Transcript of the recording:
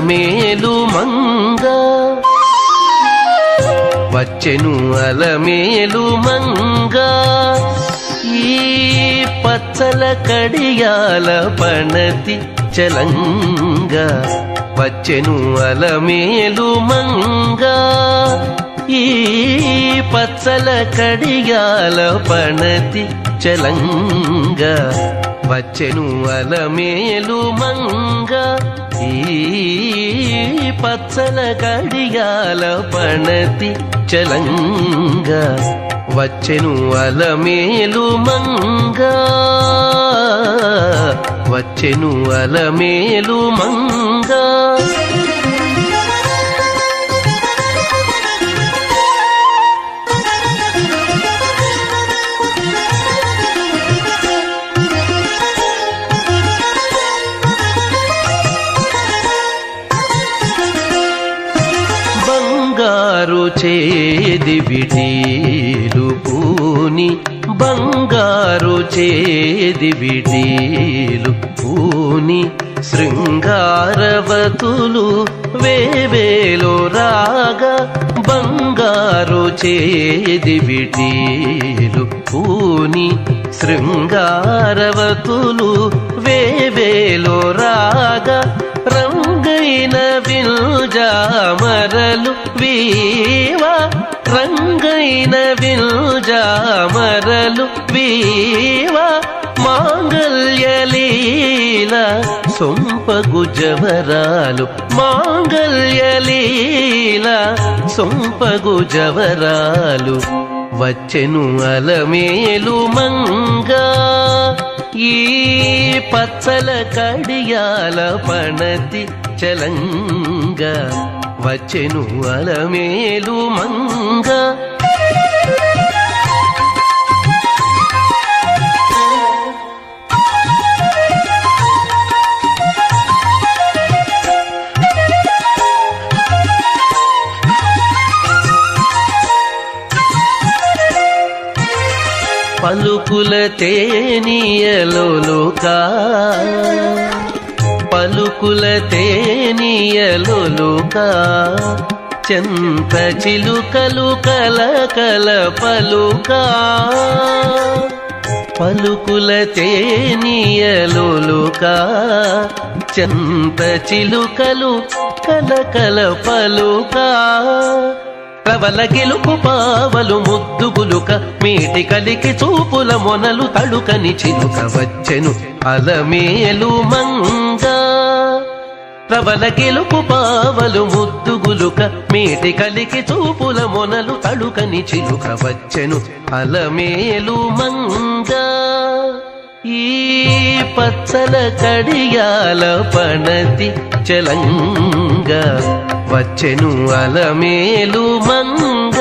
అలమేలు మంగ వచ్చెను అలమేలు మంగ ఈ పచ్చల కడియాల పణతి చలంగ వచ్చెను అలమేలు మంగ ఈ పచ్చల కడియాల పణతి చలంగ వచ్చెను అలమేలు మంగ ఈ పచ్చల కడియాల పణతి చలంగ వచ్చెను అలమేలు మంగ వచ్చెను అలమేలు మంగ బంగారు చేది విడీలు పూని బంగారు చేది విడీలు పూని శృంగారవతులు వేవేలో రాగా బంగారు చేది విడీలు పూని శృంగారవతులు వేవేలో రాగా రంగైన విల్జామరలు వీవా రంగైన విల్జామరలు వీవా మాంగల్యలీల సొంపగు జవరాలు మాంగల్యలీల సొంపగు జవరాలు వచ్చెను అలమేలు మంగ ఈ పచ్చల కడియాల పణతి చలంగ వచ్చెను అలమేలు మంగ పలుకుల తేనియలోలుకా పలుకుల తేనియలోలుకా చెంత చిలుకలు కలకల పలుకా పలుకుల తేనియలోలుకా చెంత చిలుకలు కలకల పలుకా ప్రవల గెలుపు పావలు ముద్దుగులుక మీటి కలికి చూపుల మొనలు తడుకని చిలుక వచ్చెను అలమేలు మంగ ప్రవల గెలుపు పావలు ముద్దుగులుక మీటి కలికి చూపుల మొనలు తడుకని చిలుక వచ్చెను అలమేలు మంగ ఈ పచ్చల కడియాల పణతి చలంగ వచ్చెను అలమేలు మంగ